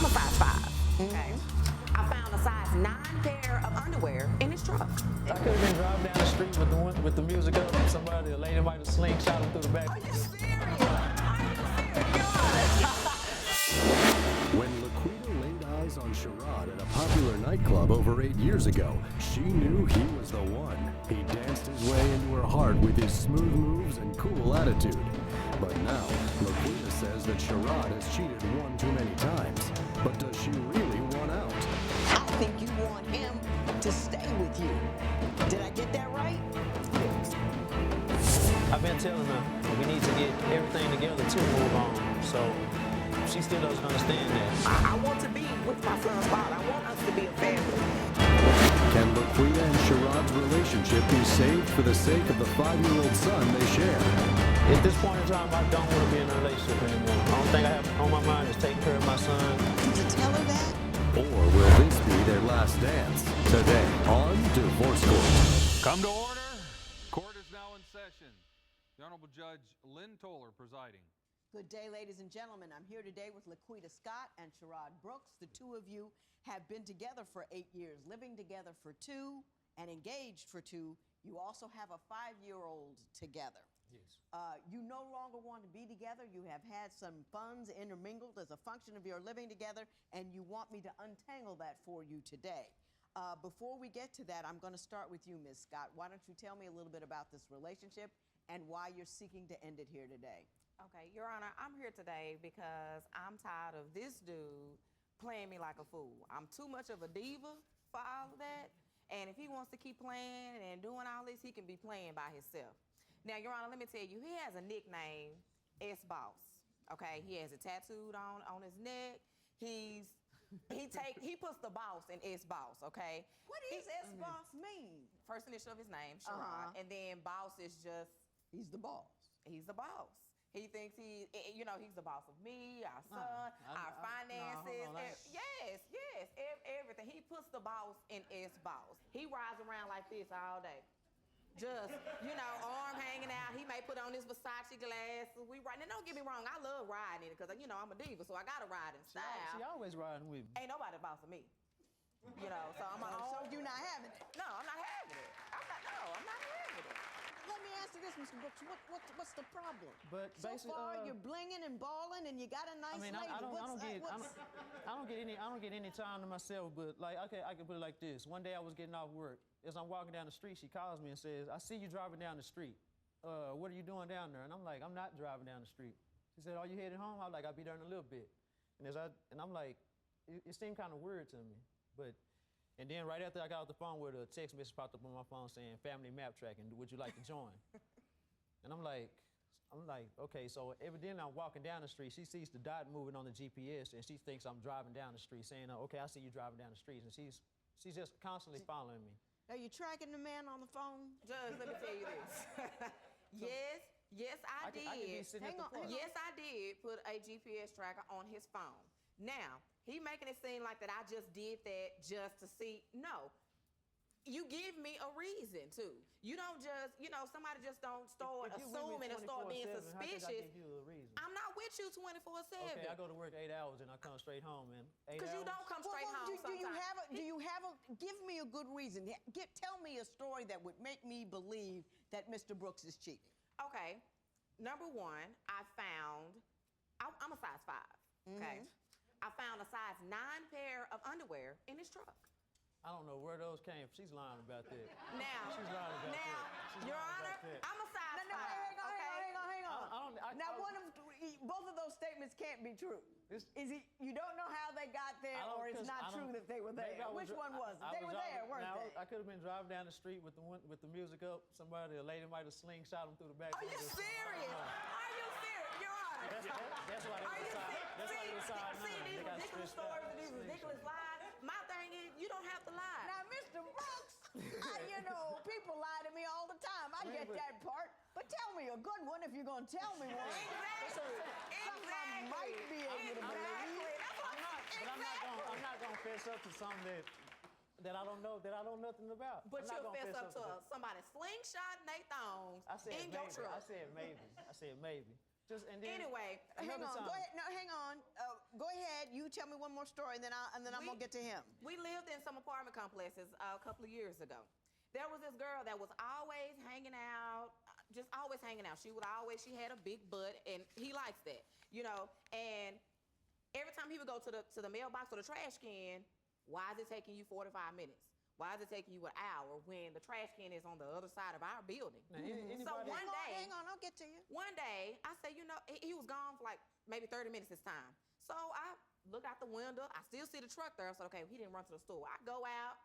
a size 5, okay? I found a size 9 pair of underwear in his truck. I could have been driving down the street with the music up. Somebody, a lady might have slingshot him through the back. Are you serious? Are you serious? When Laqueta laid eyes on Shearod at a popular nightclub over 8 years ago, she knew he was the one. He danced his way into her heart with his smooth moves and cool attitude. But now, Laqueta says that Shearod has cheated one too many times. But does she really want out? I think you want him to stay with you. Did I get that right? I've been telling her we need to get everything together to move on. So she still doesn't understand that. I want to be with my son's father. I want us to be a family. Can Laqueta and Shearod's relationship be saved for the sake of the 5-year-old son they share? At this point in time, I don't want to be in a relationship anymore. The only thing I have on my mind is taking care of my son. Did you tell her that? Or will this be their last dance? Today on Divorce Court. Come to order. Court is now in session. The Honorable Judge Lynn presiding. Good day, ladies and gentlemen. I'm here today with Laqueta Scott and Shearod Brooks. The two of you have been together for 8 years, living together for 2, and engaged for 2. You also have a 5-year-old together. Yes. You no longer want to be together. You have had some funds intermingled as a function of your living together, and you want me to untangle that for you today. Before we get to that, I'm going to start with you, Ms. Scott. Why don't you tell me a little bit about this relationship and why you're seeking to end it here today? Okay, Your Honor, I'm here today because I'm tired of this dude playing me like a fool. I'm too much of a diva for all of that. And if he wants to keep playing and doing all this, he can be playing by himself. Now, Your Honor, let me tell you, he has a nickname, S-Boss. Okay, he has it tattooed on his neck. He puts the boss in S-Boss, okay? What does S-Boss mean? First initial of his name, Shearod, and then boss is just... He's the boss. He's the boss. He thinks he's the boss of me, our son, our finances. Yes, everything. He puts the boss in S-Boss. He rides around like this all day. Just, arm hanging out. He may put on his Versace glasses. We ride. Now, don't get me wrong. I love riding in it because, I'm a diva, so I got to ride in style. She always riding with me. Ain't nobody boss of me. So I'm my own. So you're not having it? No, I'm not having it. I'm not having it. Let me ask you this, Mr. Brooks. What's the problem? But so far, you're blinging and balling, and you got a nice lady. I don't get any time to myself. But like, okay, I can put it like this. One day I was getting off work. As I'm walking down the street, she calls me and says, "I see you driving down the street. What are you doing down there?" And I'm like, "I'm not driving down the street." She said, "Are you headed home?" I'm like, "I'll be there in a little bit." And I'm like, it seemed kind of weird to me. And then right after I got off the phone with a text message popped up on my phone saying family map tracking, would you like to join? And I'm like, okay, so evidently I'm walking down the street. She sees the dot moving on the GPS and she thinks I'm driving down the street saying, okay, I see you driving down the street. And she's just constantly following me. Are you tracking the man on the phone? Judge, let me tell you this. Yes, I did. Yes, I did put a GPS tracker on his phone. Now, he making it seem like that I just did that just to see. No. You give me a reason to. You don't just, somebody just don't start assuming and start being suspicious. How could I give you a reason? I'm not with you 24/7. Okay, I go to work 8 hours and I come straight home, man. 8 hours? Because you don't come straight home sometimes. Give me a good reason. Tell me a story that would make me believe that Mr. Brooks is cheating. Okay. Number one, I'm a size 5, okay? I found a size 9 pair of underwear in his truck. I don't know where those came from. She's lying about that. Now, she's lying about that. Your Honor, I'm a size 5. Hang on. Now, both of those statements can't be true. You don't know how they got there, or it's not true that they were there. Which one was it? They were there, weren't they? I could have been driving down the street with the music up. A lady might have slingshot him through the back. Are you serious? Are you serious, Your Honor? That's why they decided. See these ridiculous stories and these ridiculous lies. My thing is, you don't have to lie. Now, Mr. Brooks, people lie to me all the time. I get that part. But tell me a good one if you're going to tell me one. Exactly. I might be able to believe. I'm not going to fess up to something that I don't know nothing about. But you'll fess up to somebody slingshot they thongs in your truck. I said maybe. and then Anyway, Hang another on. time. Go ahead. No, hang on. Go ahead. You tell me one more story, and then I'm gonna get to him. We lived in some apartment complexes a couple of years ago. There was this girl that was always hanging out, just always hanging out. She had a big butt, and he likes that, you know. And every time he would go to the mailbox or the trash can, why is it taking you 45 minutes? Why is it taking you an hour when the trash can is on the other side of our building? Now, So anybody- one day, Hang on. I'll get to you. one day, I said, you know, he was gone for like maybe 30 minutes this time. So I look out the window. I still see the truck there. I said, okay, he didn't run to the store. I go out,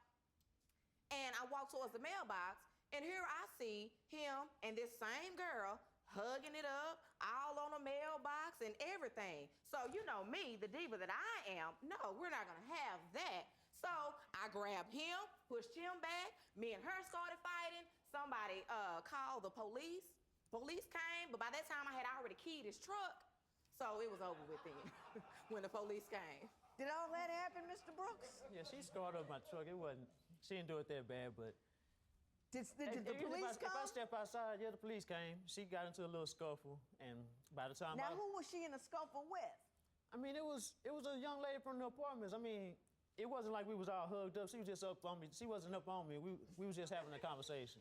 and I walk towards the mailbox, and here I see him and this same girl hugging it up, all on the mailbox and everything. So, you know me, the diva that I am, no, we're not going to have that. So I grabbed him, pushed him back. Me and her started fighting. Somebody called the police. Police came, but by that time I had already keyed his truck. So it was over with then when the police came. Did all that happen, Mr. Brooks? Yeah, she scarred up my truck. It wasn't. She didn't do it that bad, but. Did the police If I come? step outside, yeah, the police came. She got into a little scuffle, and by the time Now, who was she in a scuffle with? I mean, it was a young lady from the apartments. I mean, it wasn't like we was all hugged up. She was just up on me. She wasn't up on me. We was just having a conversation.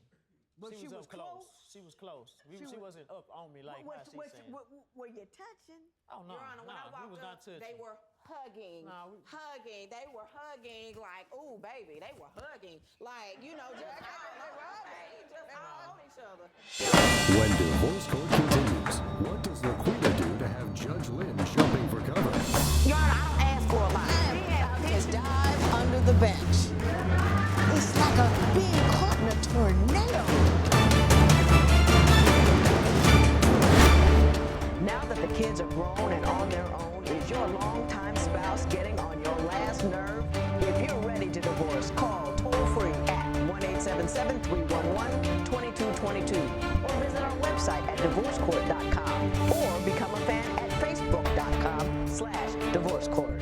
But she was up close. close? She was close. She She was- wasn't up on me like how she's saying. Were you touching? Oh no, Your Honor, when I we walked was not up, touching. they were hugging, hugging. They were hugging like, ooh, baby. They were hugging like, you know, just all on each other. When divorce court continues, what does Laqueta do to have Judge Lynn jumping for cover? Your Honor, I don't ask for a lot. His dive under the bench. It's like being caught in a tornado. Now that the kids are grown and on their own, is your longtime spouse getting on your last nerve? If you're ready to divorce, call toll-free at 1-877-311-2222 or visit our website at divorcecourt.com or become a fan at facebook.com/divorcecourt.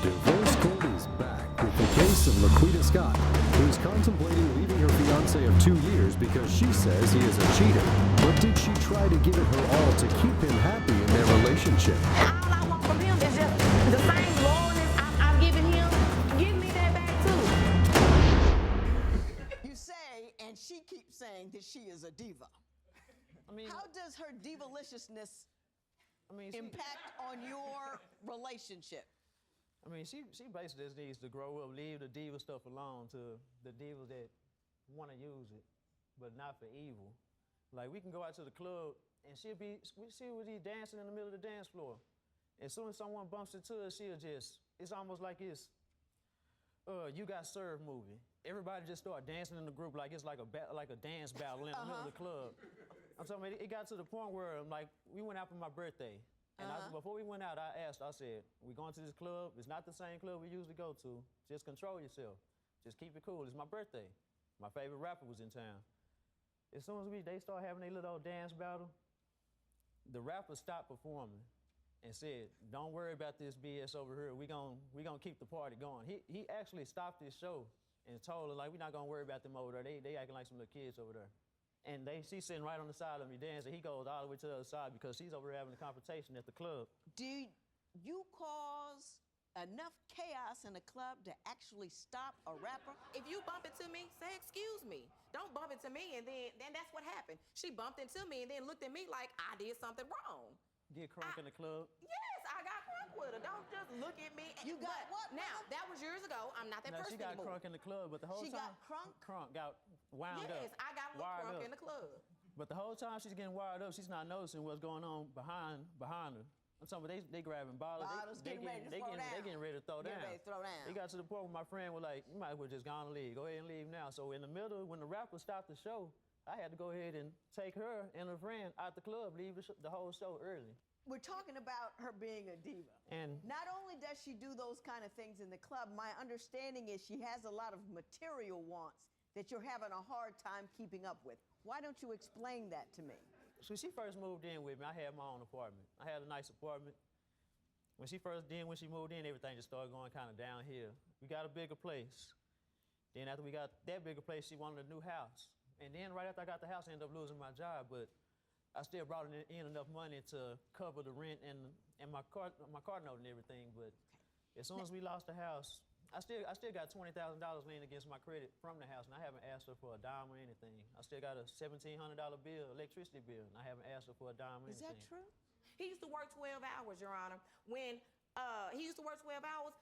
Divorce court is back with the case of Laqueta Scott, who's contemplating leaving her fiance of 2 years because she says he is a cheater. But did she try to give it her all to keep him happy in their relationship? All I want from him is just the same loyalness I'm giving him. Give me that back too. You say, and she keeps saying that she is a diva. I mean, How does her divaliciousness she, impact on your relationship? I mean, she basically just needs to grow up, leave the diva stuff alone to the divas that want to use it, but not for evil. Like, we can go out to the club, and she'll be dancing in the middle of the dance floor. As soon as someone bumps into her, it's almost like it's You Got Served movie. Everybody just start dancing in the group like it's like a dance battle in the middle of the club. I'm talking about, it got to the point where, like, we went out for my birthday. And before we went out, I said, we're going to this club. It's not the same club we usually go to. Just control yourself. Just keep it cool. It's my birthday. My favorite rapper was in town. As soon as they start having their little dance battle, the rapper stopped performing and said, don't worry about this BS over here. We gonna keep the party going. He actually stopped his show and told her, like, we're not gonna worry about them over there. They acting like some little kids over there. And she's sitting right on the side of me dancing. He goes all the way to the other side because she's over there having a confrontation at the club. Do you cause enough chaos in a club to actually stop a rapper? If you bump into me, say excuse me. Don't bump into me, and then that's what happened. She bumped into me and then looked at me like I did something wrong. Get crunk in the club. Yes, I got crunk with her. Don't just look at me. You got what? Now, that was years ago. I'm not that Now, person she got anymore. crunk in the club, but the whole She time... got crunk? Crunk got wound up. Yes, I got a little wired crunk up. in the club. But the whole time she's getting wired up, she's not noticing what's going on behind her. I'm talking about they grabbing bottles. Getting ready to throw down. They getting ready to throw down. Getting ready to throw down. It got to the point where my friend was like, you might as well just go on and leave. Go ahead and leave now. So in the middle, when the rapper stopped the show, I had to go ahead and take her and her friend out the club, leave the whole show early. We're talking about her being a diva. And not only does she do those kind of things in the club, my understanding is she has a lot of material wants that you're having a hard time keeping up with. Why don't you explain that to me? So she first moved in with me, I had my own apartment. I had a nice apartment. When she moved in, everything just started going kind of downhill. We got a bigger place. Then after we got that bigger place, she wanted a new house. And then right after I got the house, I ended up losing my job. But I still brought in enough money to cover the rent and my car note and everything. But as soon as we lost the house, I still got $20,000 leaning against my credit from the house, and I haven't asked her for a dime or anything. I still got a $1,700 bill, electricity bill, and I haven't asked her for a dime or anything. Is that true? He used to work 12 hours, Your Honor. When he used to work 12 hours,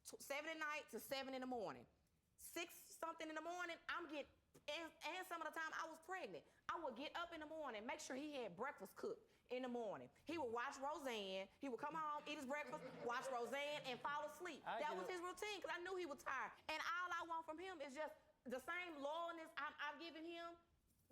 7 at night to 7 in the morning. 6 something in the morning, and some of the time I was pregnant. I would get up in the morning, make sure he had breakfast cooked in the morning. He would watch Roseanne. He would come home, eat his breakfast, watch Roseanne, and fall asleep. That was his routine because I knew he was tired. And all I want from him is just the same loyalness I've given him.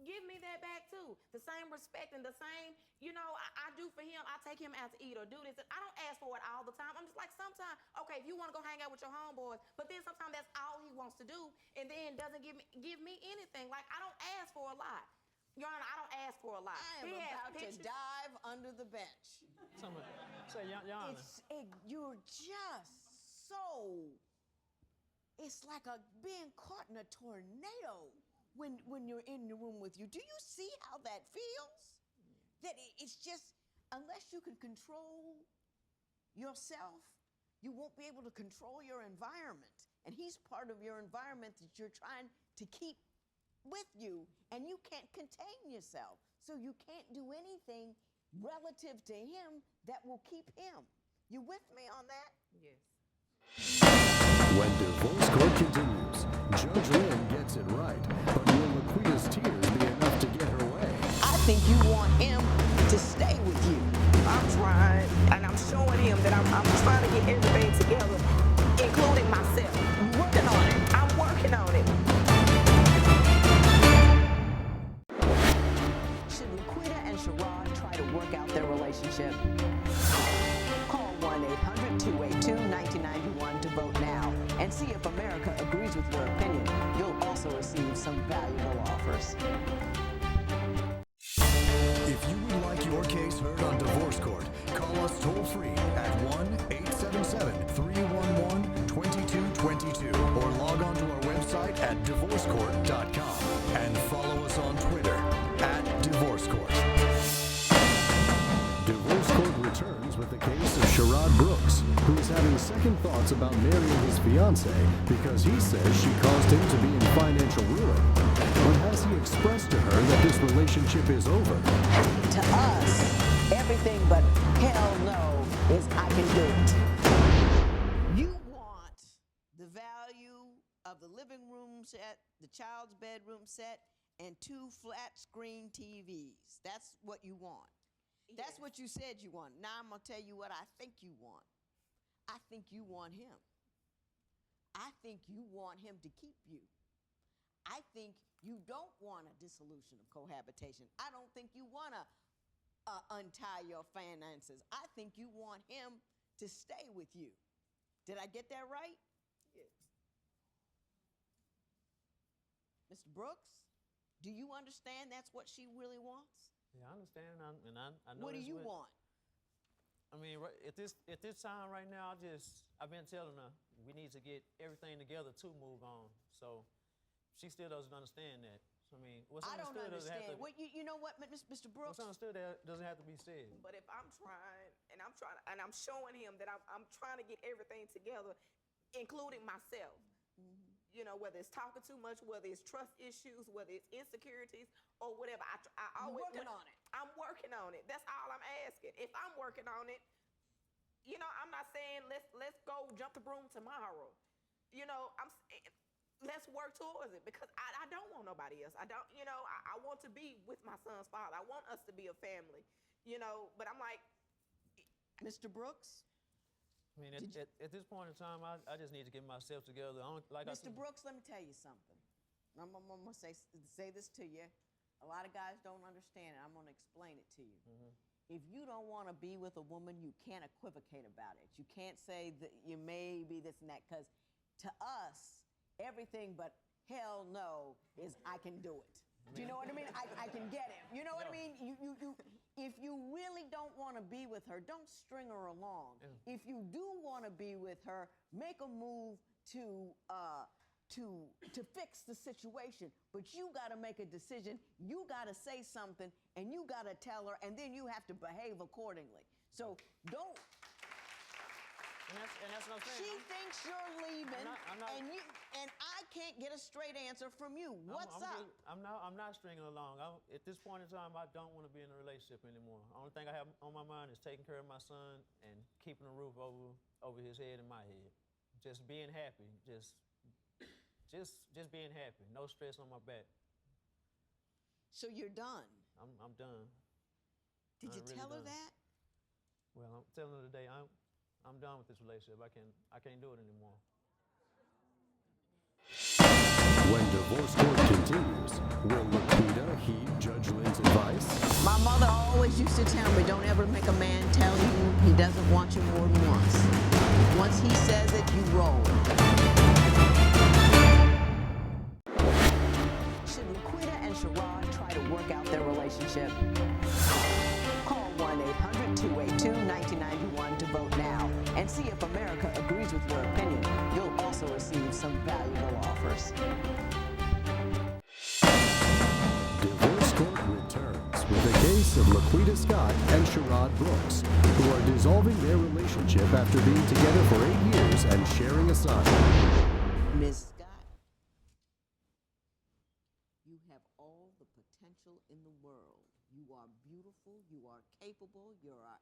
Give me that back too. The same respect and the same, I do for him. I take him out to eat or do this. I don't ask for it all the time. I'm just like, sometimes, okay, if you want to go hang out with your homeboys, but then sometimes that's all he wants to do, and then doesn't give me anything. Like, I don't ask for a lot. Your Honor, I don't ask for a lot. I am about to dive under the bench. Your Honor. You're just so. It's like being caught in a tornado when you're in the room with you. Do you see how that feels? That it's just, unless you can control yourself, you won't be able to control your environment. And he's part of your environment that you're trying to keep with you, and you can't contain yourself. So you can't do anything relative to him that will keep him. You with me on that? Yes. When divorce court continues, Judge Lynn gets it right, but will Laqueta's tears be enough to get her way? I think you want him to stay with you. I'm trying, and I'm showing him that I'm trying to get everything together, including myself. You're working on it. I'm working on it. Should Laqueta and Shearod try to work out their relationship? Call 1-800-282-1991 to vote now and see if America agrees with your opinion. You'll also receive some valuable offers. If you would like your case heard on divorce court, call us toll-free at 1-877-311-2222 or log on to our website at divorcecourt.com and follow us on Twitter @DivorceCourt. Divorce Court returns with the case of Shearod Brooks, who is having second thoughts about marrying his fiance because he says she caused him to be in financial ruin. But has he expressed to her that this relationship is over? To us, everything but hell no is I can do it. You want the value of the living room set, the child's bedroom set, and 2 flat screen TVs. That's what you want. That's what you said you want. Now I'm going to tell you what I think you want. I think you want him. I think you want him to keep you. I think you don't want a dissolution of cohabitation. I don't think you want to untie your finances. I think you want him to stay with you. Did I get that right? Yes. Mr. Brooks, do you understand that's what she really wants? Yeah, I understand, I know. What do you want? I mean, at this time right now, I've been telling her we need to get everything together to move on. So she still doesn't understand that. So, I mean, what's I don't understood understand. You know what, Mr. Brooks? What's understood doesn't have to be said. But if I'm trying, and I'm showing him that I'm trying to get everything together, including myself. Mm-hmm. Whether it's talking too much, whether it's trust issues, whether it's insecurities, or whatever. I always working on it. I'm working on it. That's all I'm asking. If I'm working on it, I'm not saying let's go jump the broom tomorrow. Let's work towards it because I don't want nobody else. I don't. I want to be with my son's father. I want us to be a family. But I'm like, Mr. Brooks. I mean, at this point in time, I just need to get myself together. Mr. Brooks, let me tell you something. I'm going to say this to you. A lot of guys don't understand it. I'm going to explain it to you. Mm-hmm. If you don't want to be with a woman, you can't equivocate about it. You can't say that you may be this and that, because to us, everything but hell no is I can do it. Do you know what I mean? I can get it. You know what I mean? If you really don't want to be with her, don't string her along. Yeah. If you do want to be with her, make a move to to fix the situation, but you got to make a decision. You got to say something, and you got to tell her, and then you have to behave accordingly. So don't. And that's what I'm saying. She thinks you're leaving, I'm not, and I can't get a straight answer from you. What's up? I'm not stringing along. At this point in time, I don't want to be in a relationship anymore. The only thing I have on my mind is taking care of my son and keeping a roof over his head and my head. Just being happy. Just being happy. No stress on my back. So you're done. I'm done. Did you really tell her done. that? Well, I'm telling her today I'm done with this relationship. I can't do it anymore. When divorce court continues, will Laqueta heed Judge Lynn's advice? My mother always used to tell me, don't ever make a man tell you he doesn't want you more than once. Once he says it, you roll. Should Laqueta and Shearod try to work out their relationship? Call 1-800-282-1991 to vote now and see if America agrees with your opinion. You'll also receive some valuable offers. Divorce Court returns with a case of Laqueta Scott and Shearod Brooks, who are dissolving their relationship after being together for 8 years and sharing a son. Ms. Scott, you have all the potential in the world. You are beautiful, you are capable, you are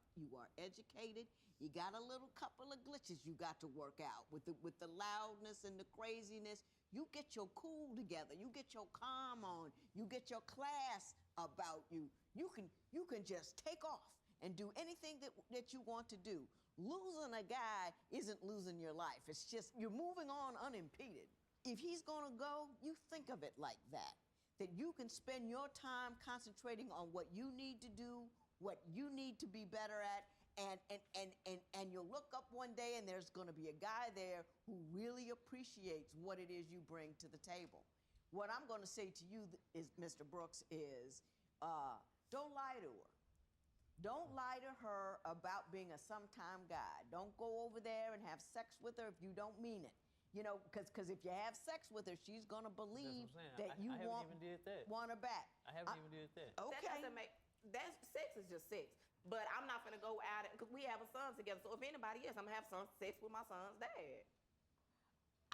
educated. You got a little couple of glitches you got to work out with the loudness and the craziness. You get your cool together, you get your calm on, you get your class about you. You can just take off and do anything that you want to do. Losing a guy isn't losing your life. It's just you're moving on unimpeded. If he's gonna go, you think of it like that you can spend your time concentrating on what you need to do, what you need to be better at, and you'll look up one day and there's going to be a guy there who really appreciates what it is you bring to the table. What I'm going to say to you is, Mr. Brooks, is don't lie to her. Don't lie to her about being a sometime guy. Don't go over there and have sex with her if you don't mean it. You know, because if you have sex with her, she's gonna believe that you want her back. I haven't even did that. Okay. That doesn't make sex is just sex. But I'm not gonna go out because we have a son together. So if anybody else, I'm gonna have sex with my son's dad.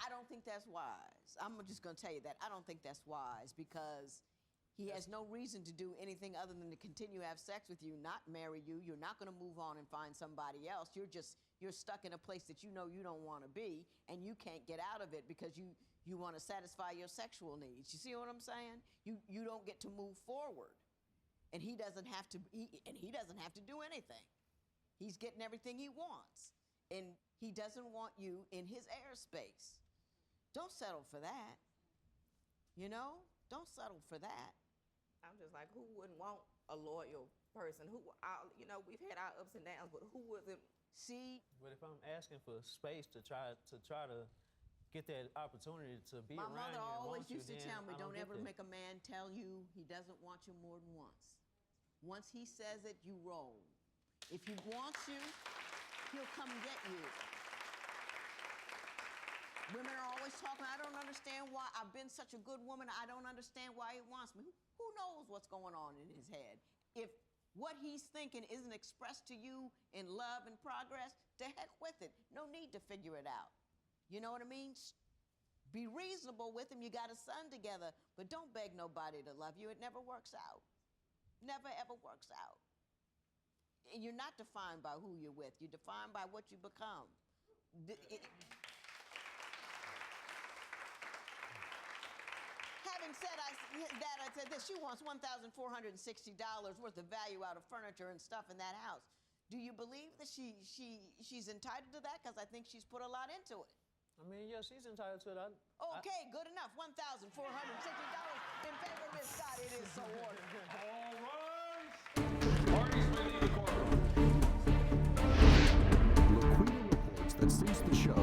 I don't think that's wise. I'm just gonna tell you that I don't think that's wise because he has no reason to do anything other than to continue to have sex with you, not marry you. You're not gonna move on and find somebody else. You're stuck in a place that you know you don't want to be, and you can't get out of it because you want to satisfy your sexual needs. You see what I'm saying? You don't get to move forward, and he doesn't have to do anything. He's getting everything he wants, and he doesn't want you in his airspace. Don't settle for that. You know, don't settle for that. I'm just like, who wouldn't want a loyal person? We've had our ups and downs, but who wouldn't? See, but if I'm asking for space to try to get that opportunity to be my around mother you and always want you, used to then tell me, I don't ever get make a man tell you he doesn't want you more than once. Once he says it, you roll. If he wants you, he'll come get you. Women are always talking, I don't understand why. I've been such a good woman, I don't understand why he wants me. Who knows what's going on in his head? If what he's thinking isn't expressed to you in love and progress, to heck with it. No need to figure it out. You know what I mean? Be reasonable with him. You got a son together, but don't beg nobody to love you. It never works out. Never, ever works out. And you're not defined by who you're with. You're defined by what you become. Having said I said this, she wants $1,460 worth of value out of furniture and stuff in that house. Do you believe that she's entitled to that? Because I think she's put a lot into it. I mean, yeah, she's entitled to it. Okay, good enough. $1,460 in favor of Miss Scott. It is so ordered. All rise. Parties may leave the courtroom. Laqueta reports that since the show,